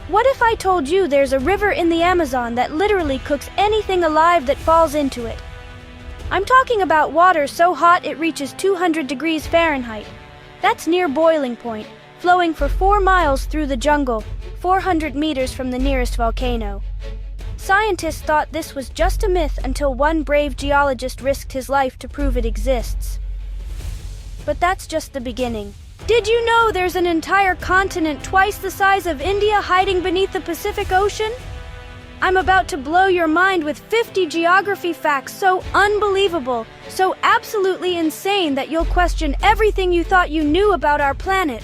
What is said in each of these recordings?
What if I told you there's a river in the Amazon that literally cooks anything alive that falls into it? I'm talking about water so hot it reaches 200 degrees Fahrenheit. That's near boiling point, flowing for 4 miles through the jungle, 400 meters from the nearest volcano. Scientists thought this was just a myth until one brave geologist risked his life to prove it exists. But that's just the beginning. Did you know there's an entire continent twice the size of India hiding beneath the Pacific Ocean? I'm about to blow your mind with 50 geography facts so unbelievable, so absolutely insane that you'll question everything you thought you knew about our planet.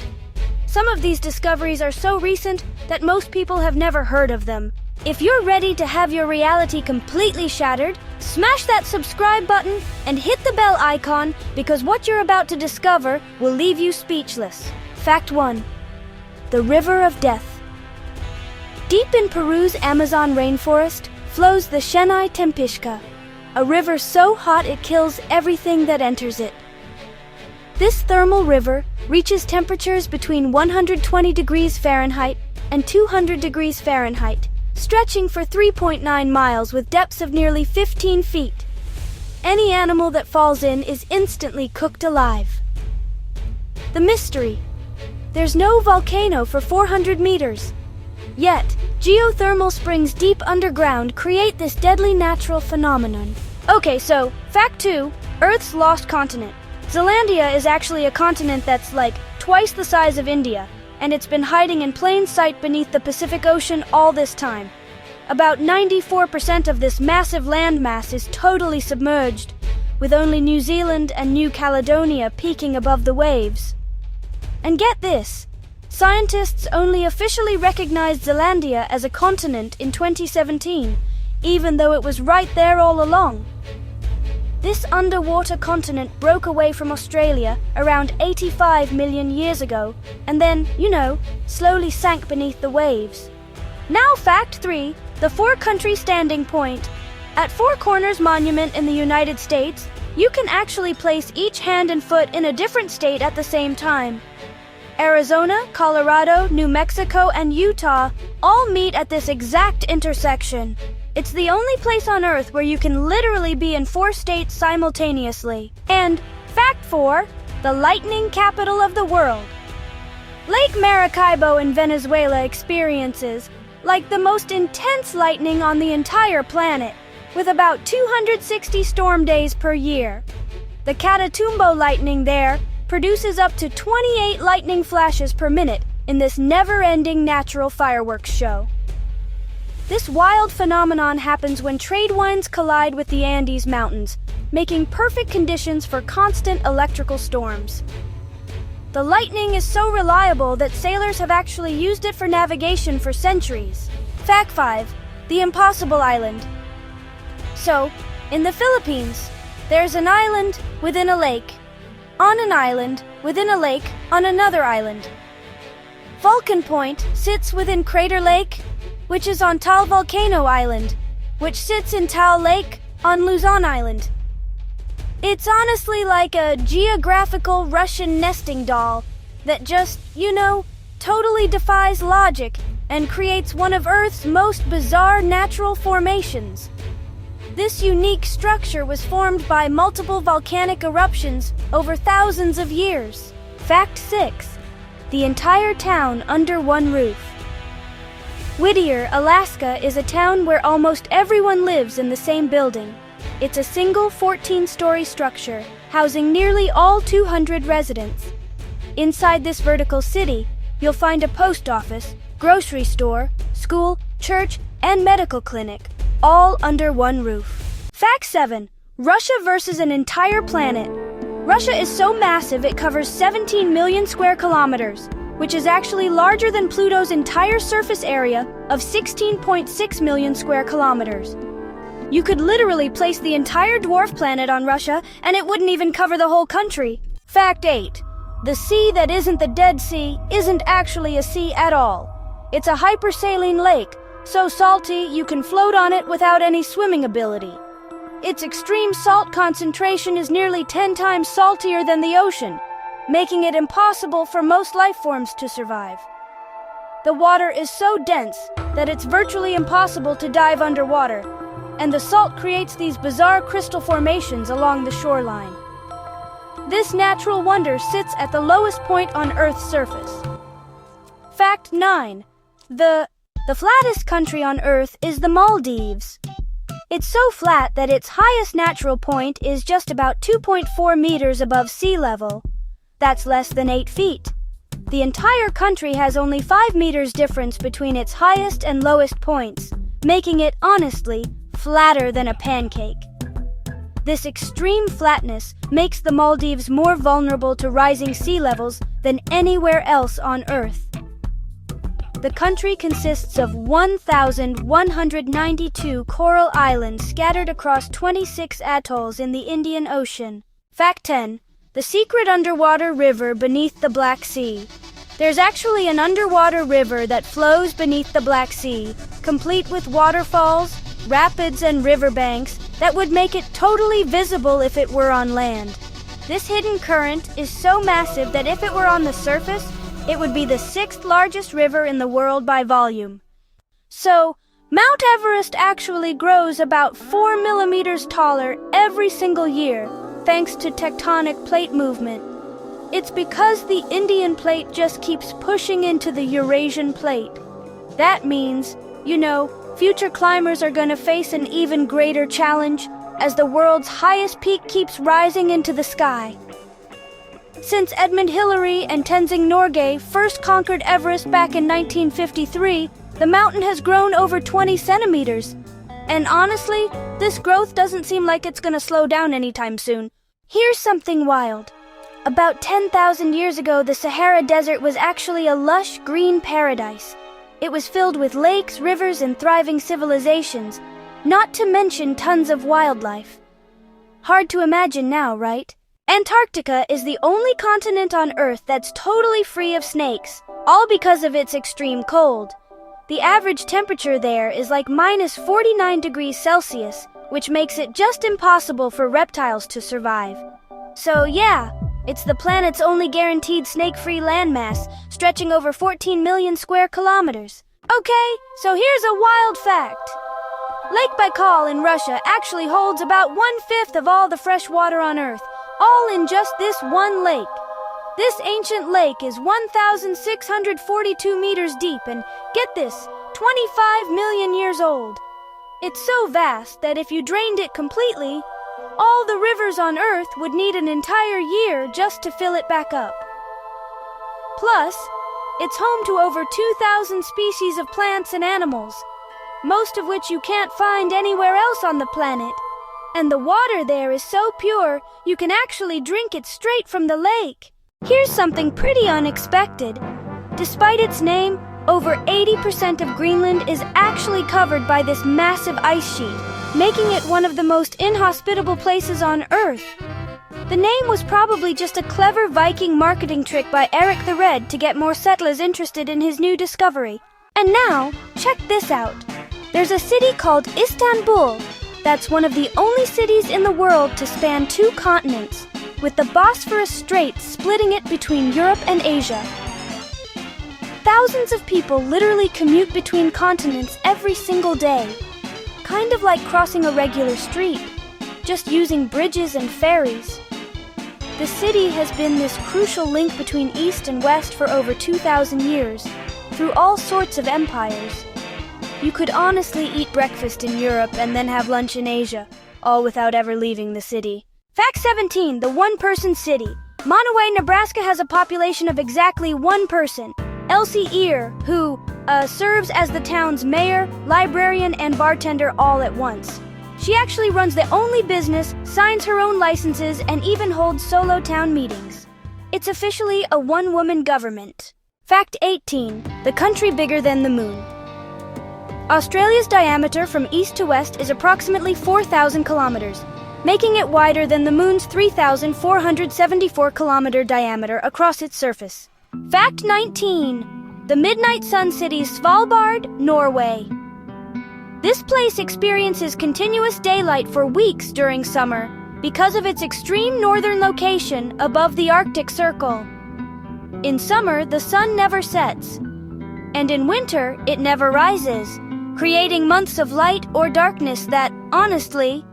Some of these discoveries are so recent that most people have never heard of them. If you're ready to have your reality completely shattered, smash that subscribe button and hit the bell icon because what you're about to discover will leave you speechless. Fact 1. The River of Death. Deep in Peru's Amazon rainforest flows the Chennai Tempishka, a river so hot it kills everything that enters it. This thermal river reaches temperatures between 120 degrees Fahrenheit and 200 degrees Fahrenheit, stretching for 3.9 miles with depths of nearly 15 feet. Any animal that falls in is instantly cooked alive. The mystery. There's no volcano for 400 meters. Yet, geothermal springs deep underground create this deadly natural phenomenon. Okay, so, fact 2, Earth's lost continent. Zealandia is actually a continent that's like twice the size of India, and it's been hiding in plain sight beneath the Pacific Ocean all this time. About 94% of this massive landmass is totally submerged, with only New Zealand and New Caledonia peeking above the waves. And get this, scientists only officially recognized Zealandia as a continent in 2017, even though it was right there all along. This underwater continent broke away from Australia around 85 million years ago, and then, slowly sank beneath the waves. Now fact 3, the four-country standing point. At Four Corners Monument in the United States, you can actually place each hand and foot in a different state at the same time. Arizona, Colorado, New Mexico, and Utah all meet at this exact intersection. It's the only place on Earth where you can literally be in 4 states simultaneously. And fact 4, the lightning capital of the world. Lake Maracaibo in Venezuela experiences like the most intense lightning on the entire planet, with about 260 storm days per year. The Catatumbo lightning there produces up to 28 lightning flashes per minute in this never-ending natural fireworks show. This wild phenomenon happens when trade winds collide with the Andes Mountains, making perfect conditions for constant electrical storms. The lightning is so reliable that sailors have actually used it for navigation for centuries. Fact 5. The Impossible Island. So, in the Philippines, there's an island within a lake, on an island within a lake on another island. Vulcan Point sits within Crater Lake, which is on Taal Volcano Island, which sits in Taal Lake on Luzon Island. It's honestly like a geographical Russian nesting doll that just, totally defies logic and creates one of Earth's most bizarre natural formations. This unique structure was formed by multiple volcanic eruptions over thousands of years. Fact 6. The entire town under one roof. Whittier, Alaska is a town where almost everyone lives in the same building. It's a single 14-story structure, housing nearly all 200 residents. Inside this vertical city, you'll find a post office, grocery store, school, church, and medical clinic, all under one roof. Fact 7. Russia versus an entire planet. Russia is so massive it covers 17 million square kilometers, which is actually larger than Pluto's entire surface area of 16.6 million square kilometers. You could literally place the entire dwarf planet on Russia and it wouldn't even cover the whole country. Fact 8. The sea that isn't the Dead Sea isn't actually a sea at all. It's a hypersaline lake, so salty you can float on it without any swimming ability. Its extreme salt concentration is nearly 10 times saltier than the ocean, making it impossible for most life forms to survive. The water is so dense that it's virtually impossible to dive underwater, and the salt creates these bizarre crystal formations along the shoreline. This natural wonder sits at the lowest point on Earth's surface. Fact 9. The flattest country on Earth is the Maldives. It's so flat that its highest natural point is just about 2.4 meters above sea level. That's less than 8 feet. The entire country has only 5 meters difference between its highest and lowest points, making it, honestly, flatter than a pancake. This extreme flatness makes the Maldives more vulnerable to rising sea levels than anywhere else on Earth. The country consists of 1,192 coral islands scattered across 26 atolls in the Indian Ocean. Fact 10. The secret underwater river beneath the Black Sea. There's actually an underwater river that flows beneath the Black Sea, complete with waterfalls, rapids, and riverbanks that would make it totally visible if it were on land. This hidden current is so massive that if it were on the surface, it would be the 6th largest river in the world by volume. So, Mount Everest actually grows about 4 millimeters taller every single year, thanks to tectonic plate movement. It's because the Indian plate just keeps pushing into the Eurasian plate. That means, future climbers are going to face an even greater challenge as the world's highest peak keeps rising into the sky. Since Edmund Hillary and Tenzing Norgay first conquered Everest back in 1953, the mountain has grown over 20 centimeters. And honestly, this growth doesn't seem like it's going to slow down anytime soon. Here's something wild. About 10,000 years ago, the Sahara Desert was actually a lush green paradise. It was filled with lakes, rivers, and thriving civilizations, not to mention tons of wildlife. Hard to imagine now, right? Antarctica is the only continent on Earth that's totally free of snakes, all because of its extreme cold. The average temperature there is like minus 49 degrees Celsius, which makes it just impossible for reptiles to survive. So yeah, it's the planet's only guaranteed snake-free landmass, stretching over 14 million square kilometers. Okay, so here's a wild fact. Lake Baikal in Russia actually holds about 1/5 of all the fresh water on Earth, all in just this one lake. This ancient lake is 1,642 meters deep and, get this, 25 million years old. It's so vast that if you drained it completely, all the rivers on Earth would need an entire year just to fill it back up. Plus, it's home to over 2,000 species of plants and animals, most of which you can't find anywhere else on the planet. And the water there is so pure, you can actually drink it straight from the lake. Here's something pretty unexpected. Despite its name, over 80% of Greenland is actually covered by this massive ice sheet, making it one of the most inhospitable places on Earth. The name was probably just a clever Viking marketing trick by Eric the Red to get more settlers interested in his new discovery. And now, check this out. There's a city called Istanbul that's one of the only cities in the world to span 2 continents, with the Bosphorus Strait splitting it between Europe and Asia. Thousands of people literally commute between continents every single day, kind of like crossing a regular street, just using bridges and ferries. The city has been this crucial link between East and West for over 2,000 years, through all sorts of empires. You could honestly eat breakfast in Europe and then have lunch in Asia, all without ever leaving the city. Fact 17, the one-person city. Monterey, Nebraska has a population of exactly 1 person, Elsie Ear, who serves as the town's mayor, librarian, and bartender all at once. She actually runs the only business, signs her own licenses, and even holds solo town meetings. It's officially a one-woman government. Fact 18, the country bigger than the moon. Australia's diameter from east to west is approximately 4,000 kilometers, making it wider than the moon's 3,474-kilometer diameter across its surface. Fact 19, the midnight sun city Svalbard, Norway. This place experiences continuous daylight for weeks during summer because of its extreme northern location above the Arctic Circle. In summer, the sun never sets. And in winter, it never rises, creating months of light or darkness that, honestly,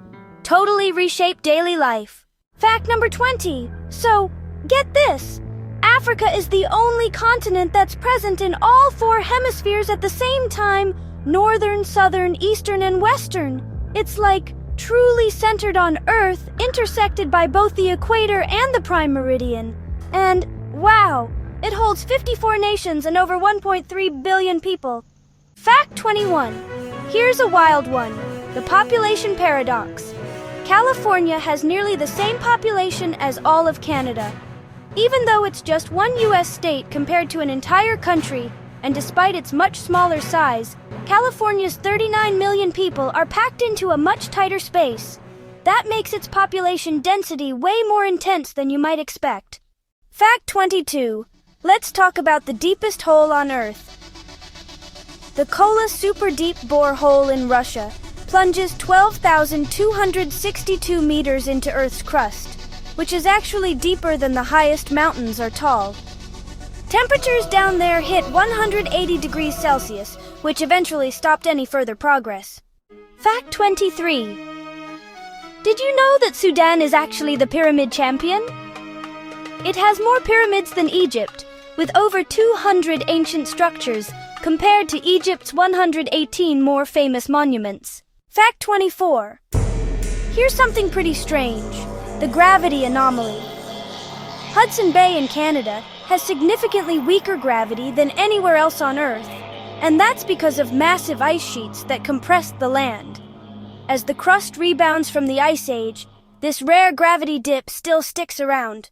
totally reshape daily life. Fact number 20. So, get this. Africa is the only continent that's present in all 4 hemispheres at the same time: northern, southern, eastern, and western. It's like truly centered on Earth, intersected by both the equator and the prime meridian. And, wow, it holds 54 nations and over 1.3 billion people. Fact 21. Here's a wild one. The population paradox. California has nearly the same population as all of Canada. Even though it's just one U.S. state compared to an entire country, and despite its much smaller size, California's 39 million people are packed into a much tighter space. That makes its population density way more intense than you might expect. Fact 22. Let's talk about the deepest hole on Earth. The Kola Super Deep Bore Hole in Russia plunges 12,262 meters into Earth's crust, which is actually deeper than the highest mountains are tall. Temperatures down there hit 180 degrees Celsius, which eventually stopped any further progress. Fact 23. Did you know that Sudan is actually the pyramid champion? It has more pyramids than Egypt, with over 200 ancient structures, compared to Egypt's 118 more famous monuments. Fact 24. Here's something pretty strange: the gravity anomaly. Hudson Bay in Canada has significantly weaker gravity than anywhere else on Earth, and that's because of massive ice sheets that compress the land. As the crust rebounds from the Ice Age, this rare gravity dip still sticks around.